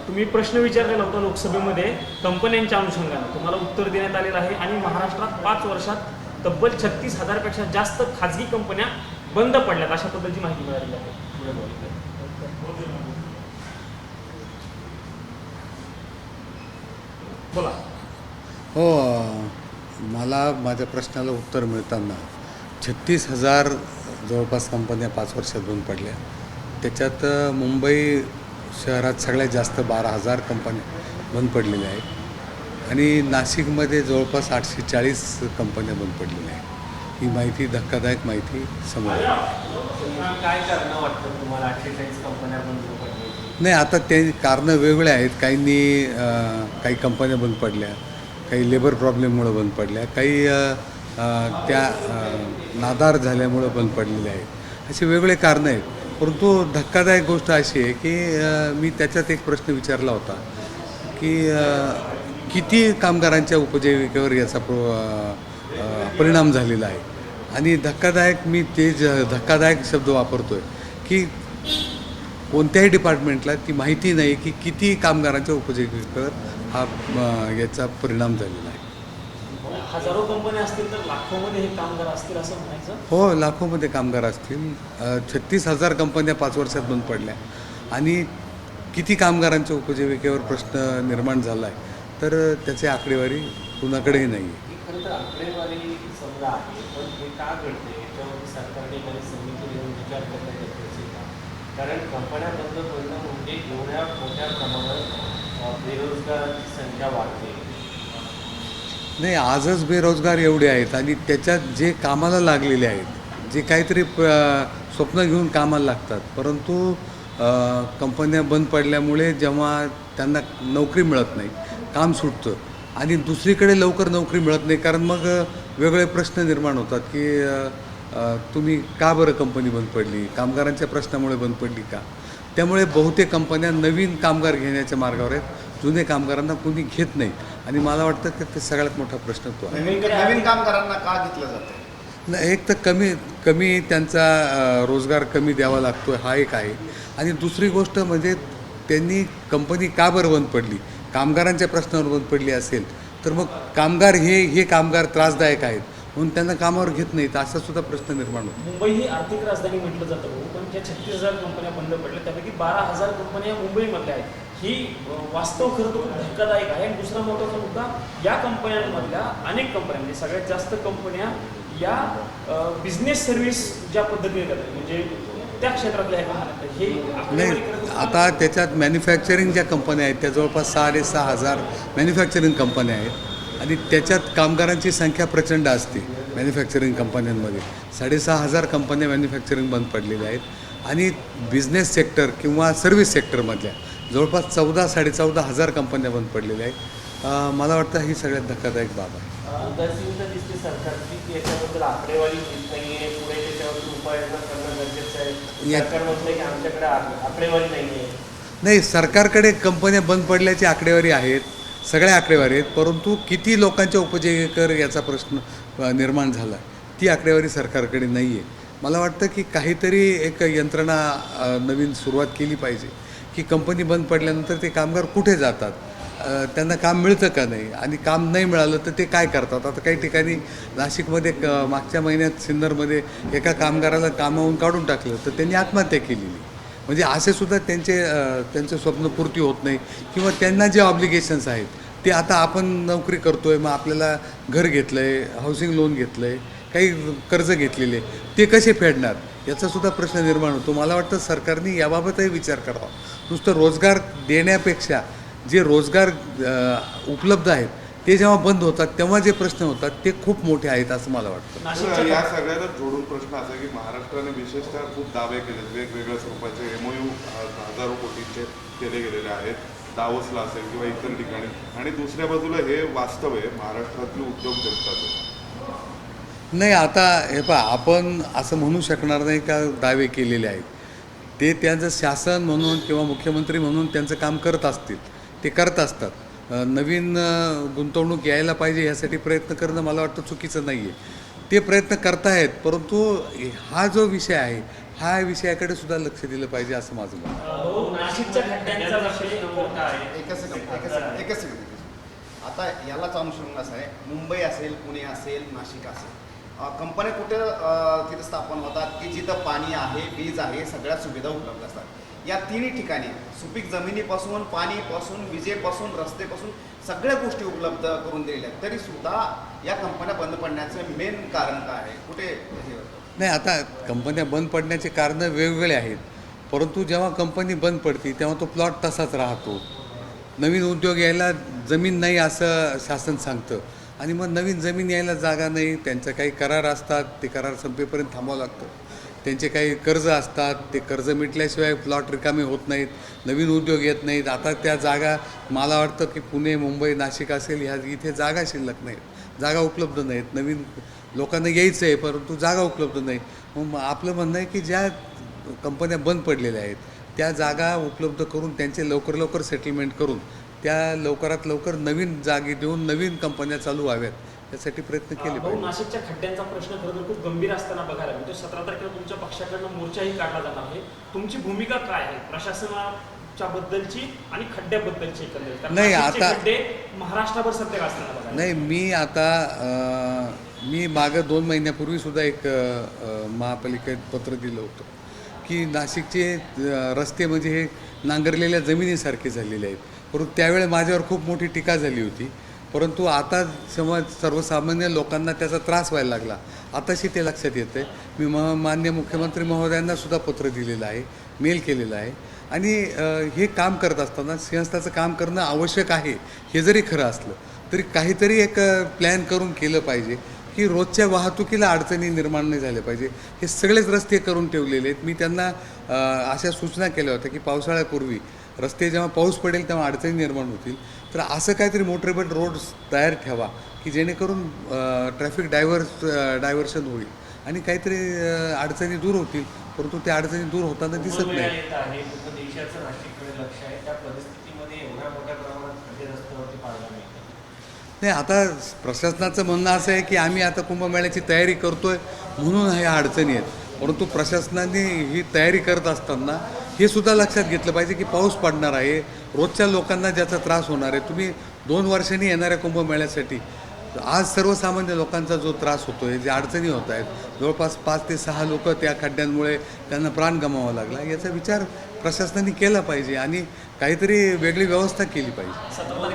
तुम्ही प्रश्न विचारलेला होता लोकसभेमध्ये कंपन्यांच्या अनुषंगाने, तुम्हाला उत्तर देण्यात आलेलं आहे आणि महाराष्ट्रात 5 वर्षात तब्बल 36,000 पेक्षा जास्त खाजगी कंपन्या बंद पडल्यात अशा पद्धतीची माहिती मिळालेली आहे. बोला. हो, मला माझ्या प्रश्नाला उत्तर मिळताना 36,000 जवळपास कंपन्या 5 वर्षात बंद पडल्या. त्याच्यात मुंबई शहरात सगळ्यात जास्त 12,000 कंपन्या बंद पडलेल्या आहेत आणि नाशिकमध्ये जवळपास 840 कंपन्या बंद पडलेल्या आहेत. ही माहिती धक्कादायक माहिती समोर आली. काय कारणं वाटतं तुम्हाला 48 कंपन्या बंद पडल्या? नाही, आता ते कारणं वेगळे आहेत. काही कंपन्या बंद पडल्या, काही लेबर प्रॉब्लेममुळं बंद पडल्या, काही त्या नादार झाल्यामुळं बंद पडलेल्या आहेत. असे वेगळे कारणं आहेत. परंतु धक्कादायक गोष्ट अशी आहे की मी त्याच्यात एक प्रश्न विचारला होता की किती कामगारांच्या उपजीविकेवर याचा परिणाम झालेला आहे. आणि धक्कादायक, मी धक्कादायक शब्द वापरतो आहे की कोणत्याही डिपार्टमेंटला ती माहिती नाही की किती कामगारांच्या उपजीविकेवर हा याचा परिणाम झालेला आहे. हजारो कंपन्या असतील तर लाखोमध्ये हे कामगार असतील असं म्हणायचं? हो, लाखोमध्ये कामगार असतील. 36,000 कंपन्या 5 वर्षात बंद पडल्या आणि किती कामगारांच्या उपजीविकेवर प्रश्न निर्माण झाला आहे तर त्याची आकडेवारी कुणाकडेही नाही आहे. खरं तर आकडेवारी समजा आहे, पण हे का घडते याच्यावरती सरकारने काही समिती घेऊन विचार करता गरजेचे का? कारण कंपन्या बंद पडणं म्हणजे एवढ्या मोठ्या प्रमाणात बेरोजगारांची संख्या वाढते. नाही, आजच बेरोजगार एवढे आहेत आणि त्याच्यात जे कामाला लागलेले आहेत, जे काहीतरी स्वप्न घेऊन कामाला लागतात, परंतु कंपन्या बंद पडल्यामुळे जेव्हा त्यांना नोकरी मिळत नाही, काम सुटतं आणि दुसरीकडे लवकर नोकरी मिळत नाही, कारण मग वेगळे प्रश्न निर्माण होतात की तुम्ही का बरं कंपनी बंद पडली, कामगारांच्या प्रश्नामुळे बंद पडली का? त्यामुळे बहुतेक कंपन्या नवीन कामगार घेण्याच्या मार्गावर आहेत. जुने कामगारांना कोणी घेत नाही आणि मला वाटतं की ते सगळ्यात मोठा प्रश्न तो आहे. नवीन कामगारांना का घेतलं जातं? नाही, एक तर कमी त्यांचा रोजगार कमी द्यावा लागतो हा एक आहे आणि दुसरी गोष्ट म्हणजे त्यांनी कंपनी का बरं बंद पडली, कामगारांच्या प्रश्नावर बंद पडली असेल तर मग कामगार हे कामगार त्रासदायक आहेत म्हणून त्यांना कामावर घेत नाहीत, असा सुद्धा प्रश्न निर्माण होतो. मुंबई ही आर्थिक राजधानी म्हटलं जातं भाऊ, पण ज्या 36,000 कंपन्या बंद पडल्या त्यापैकी 12,000 कंपन्या मुंबईमधल्या आहेत. ही वास्तव खरं तर खूप धक्कादायक आहे. आणि दुसरा महत्त्वाचा मुद्दा, या कंपन्यांमधल्या अनेक कंपन्या म्हणजे सगळ्यात जास्त कंपन्या या बिझनेस सर्व्हिस ज्या पद्धतीने करतात म्हणजे त्या क्षेत्रातल्या हे नाही, आता त्याच्यात मॅन्युफॅक्चरिंग ज्या कंपन्या आहेत त्या जवळपास 6,500 मॅन्युफॅक्चरिंग कंपन्या आहेत आणि त्याच्यात कामगारांची संख्या प्रचंड असते. मॅन्युफॅक्चरिंग कंपन्यांमध्ये 6,500 कंपन्या मॅन्युफॅक्चरिंग बंद पडलेल्या आहेत आणि बिझनेस सेक्टर किंवा सर्व्हिस सेक्टरमधल्या जवळपास 14,000-14,500 कंपन्या बंद पडलेल्या आहेत. मला वाटतं ही सगळ्यात धक्कादायक बाब आहे. उदासीनता दिसते सरकारची की याच्याबद्दल आकडेवारी घेत नाही आहे, पुढे त्याच्यावरती उपाययोजना करणं गरजेचं आहे. सरकार म्हटलं की आमच्याकडे आकडेवारी नाही आहे. नाही, सरकारकडे कंपन्या बंद पडल्याची आकडेवारी आहेत, सगळ्या आकडेवारी आहेत, परंतु किती लोकांच्या उपजीविकेवर याचा प्रश्न निर्माण झाला ती आकडेवारी सरकारकडे नाही आहे. मला वाटतं की काहीतरी एक यंत्रणा नवीन सुरुवात केली पाहिजे की कंपनी बंद पडल्यानंतर ते कामगार कुठे जातात, त्यांना काम मिळतं का नाही आणि काम नाही मिळालं तर ते काय करतात. आता काही ठिकाणी नाशिकमध्ये मागच्या महिन्यात सिन्नरमध्ये एका कामगाराला कामावून काढून टाकलं तर त्यांनी आत्महत्या केलेली. म्हणजे असे सुद्धा त्यांचे स्वप्नपूर्ती होत नाही किंवा त्यांना जे ऑब्लिगेशन्स आहेत ते, आता आपण नोकरी करतो आहे मग आपल्याला घर घेतलं आहे, हाऊसिंग लोन घेतलं आहे, काही कर्ज घेतलेले, ते कसे फेडणार याचासुद्धा प्रश्न निर्माण होतो. मला वाटतं सरकारने याबाबतही विचार करावा. नुसतं रोजगार देण्यापेक्षा जे रोजगार उपलब्ध आहेत ते जेव्हा बंद होतात तेव्हा जे प्रश्न होतात ते खूप मोठे आहेत असं मला वाटतं. या सगळ्याला जोडून प्रश्न असा की महाराष्ट्राने विशेषतः खूप दावे केले, वेगवेगळ्या स्वरूपाचे MOU हजारो कोटींचे केले गेलेले आहेत, दावोसला असेल किंवा इतर ठिकाणी, आणि दुसऱ्या बाजूला हे वास्तव आहे महाराष्ट्रातली उद्योग जगताचं. नाही, आता हे पहा, आपण असं म्हणू शकणार नाही का दावे केलेले आहेत. ते त्यांचं शासन म्हणून किंवा मुख्यमंत्री म्हणून त्यांचं काम करत असतील, ते करत असतात. नवीन गुंतवणूक यायला पाहिजे यासाठी प्रयत्न करणं मला वाटतं चुकीचं नाही आहे. ते प्रयत्न करतायत, परंतु हा जो विषय आहे ह्या विषयाकडे सुद्धा लक्ष दिलं पाहिजे असं माझं मत आहे. भाऊ, नाशिकच्या खड्ड्यांचा विषय एकच सेकंड. आता यालाच अनुसरून असं आहे, मुंबई असेल, पुणे असेल, नाशिक असेल, कंपन्या कुठे तिथं स्थापन होतात की जिथं पाणी आहे, वीज आहे, सगळ्या सुविधा उपलब्ध असतात. या तिन्ही ठिकाणी सुपीक जमिनीपासून, पाणीपासून, विजेपासून, रस्तेपासून सगळ्या गोष्टी उपलब्ध करून दिलेल्या आहेत. तरी सुद्धा या कंपन्या बंद पडण्याचं मेन कारण काय आहे? कुठे हे होतं? नाही, आता कंपन्या बंद पडण्याचे कारणं वेगवेगळे आहेत, परंतु जेव्हा कंपनी बंद पडते तेव्हा तो प्लॉट तसाच राहतो. नवीन उद्योग यायला जमीन नाही असं शासन सांगतं आणि मग नवीन जमीन यायला जागा नाही. त्यांचं काही करार असतात, ते करार संपेपर्यंत थांबावं लागतं. त्यांचे काही कर्ज असतात, ते कर्ज मिटल्याशिवाय प्लॉट रिकामे होत नाहीत, नवीन उद्योग येत नाहीत. आता त्या जागा मला वाटतं की पुणे, मुंबई, नाशिक असेल, ह्या इथे जागा शिल्लक नाहीत, जागा उपलब्ध नाहीत. नवीन लोकांना यायचं आहे परंतु जागा उपलब्ध नाही. मग आपलं म्हणणं आहे की ज्या कंपन्या बंद पडलेल्या आहेत त्या जागा उपलब्ध करून त्यांचे लवकर लवकर सेटलमेंट करून त्या लवकरात लवकर नवीन जागी देऊन नवीन कंपन्या चालू व्हाव्यात यासाठी प्रयत्न केले भाऊ, पाहिजे. नाशिकच्या खड्ड्यांचा प्रश्न खरं तर खूप गंभीर असताना बघायला मिळतो. 17 तारखेला तुमच्या पक्षाकडनं मोर्चाही काढला जाणार आहे. तुमची भूमिका काय आहे प्रशासनाच्या बद्दलची आणि खड्ड्याबद्दलची एकंदरीत? कारण नाही, नाशिकचे आता- खड्डे महाराष्ट्रभर सध्या असताना बघायला नाही, मी मागं 2 महिन्यापूर्वीसुद्धा एक महापालिकेत पत्र दिलं होतं की नाशिकचे रस्ते म्हणजे हे नांगरलेल्या जमिनीसारखे झालेले आहेत. परंतु त्यावेळेस माझ्यावर खूप मोठी टीका झाली होती. परंतु आता सर्वसामान्य लोकांना त्याचा त्रास व्हायला लागला. आताशी ते लक्षात येतं आहे. मी माननीय मुख्यमंत्री महोदयांना सुद्धा पत्र दिलेलं आहे, मेल केलेलं आहे. आणि हे काम करत असताना सिंहस्थाचं काम करणं आवश्यक आहे हे जरी खरं असलं तरी काहीतरी एक प्लॅन करून केलं पाहिजे की रोजच्या वाहतुकीला अडचणी निर्माण नाही झाल्या पाहिजे. हे सगळेच रस्ते करून ठेवलेले आहेत. मी त्यांना अशा सूचना केल्या होत्या की पावसाळ्यापूर्वी रस्ते जेव्हा पाऊस पडेल तेव्हा अडचणी निर्माण होतील, तर असं काहीतरी मोटरेबल रोड्स तयार ठेवा की जेणेकरून ट्रॅफिक डायव्हर्शन होईल आणि काहीतरी अडचणी दूर होतील. परंतु त्या अडचणी दूर होताना दिसत कुंभमेळा नाही. येत आहे, पूर्ण देशाचं नाशिककडे लक्ष आहे. त्या परिस्थितीमध्ये एवढ्या मोठ्या प्रमाणात खड्डे रस्त्यावरती पाहायला मिळतात. नाही, आता प्रशासनाचं म्हणणं असं आहे की आम्ही आता कुंभमेळ्याची तयारी करतोय म्हणून ह्या अडचणी आहेत. परंतु प्रशासनाने ही तयारी करत असताना हे सुद्धा लक्षात घेतलं पाहिजे की पाऊस पडणार आहे, रोजच्या लोकांना ज्याचा त्रास होणार आहे. तुम्ही 2 वर्षांनी येणाऱ्या कुंभमेळ्यासाठी आज सर्वसामान्य लोकांचा जो त्रास होतो आहे, ज्या अडचणी होत आहेत, जवळपास 5 ते 6 लोक त्या खड्ड्यांमुळे त्यांना प्राण गमावा लागला, याचा विचार प्रशासनाने केला पाहिजे आणि काहीतरी वेगळी व्यवस्था केली पाहिजे. 17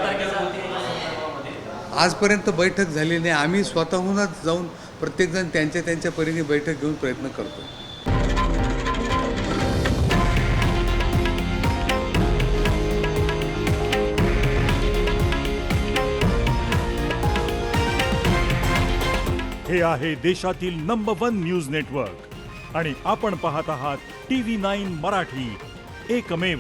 तारखेचा आजपर्यंत बैठक झाली नाही. आम्ही स्वतःहूनच जाऊन प्रत्येकजण त्यांच्या परीने बैठक घेऊन प्रयत्न करतो. हे आहे देशातील नंबर 1 न्यूज नेटवर्क आणि आपण पाहत आहात TV9 मराठी, एकमेव.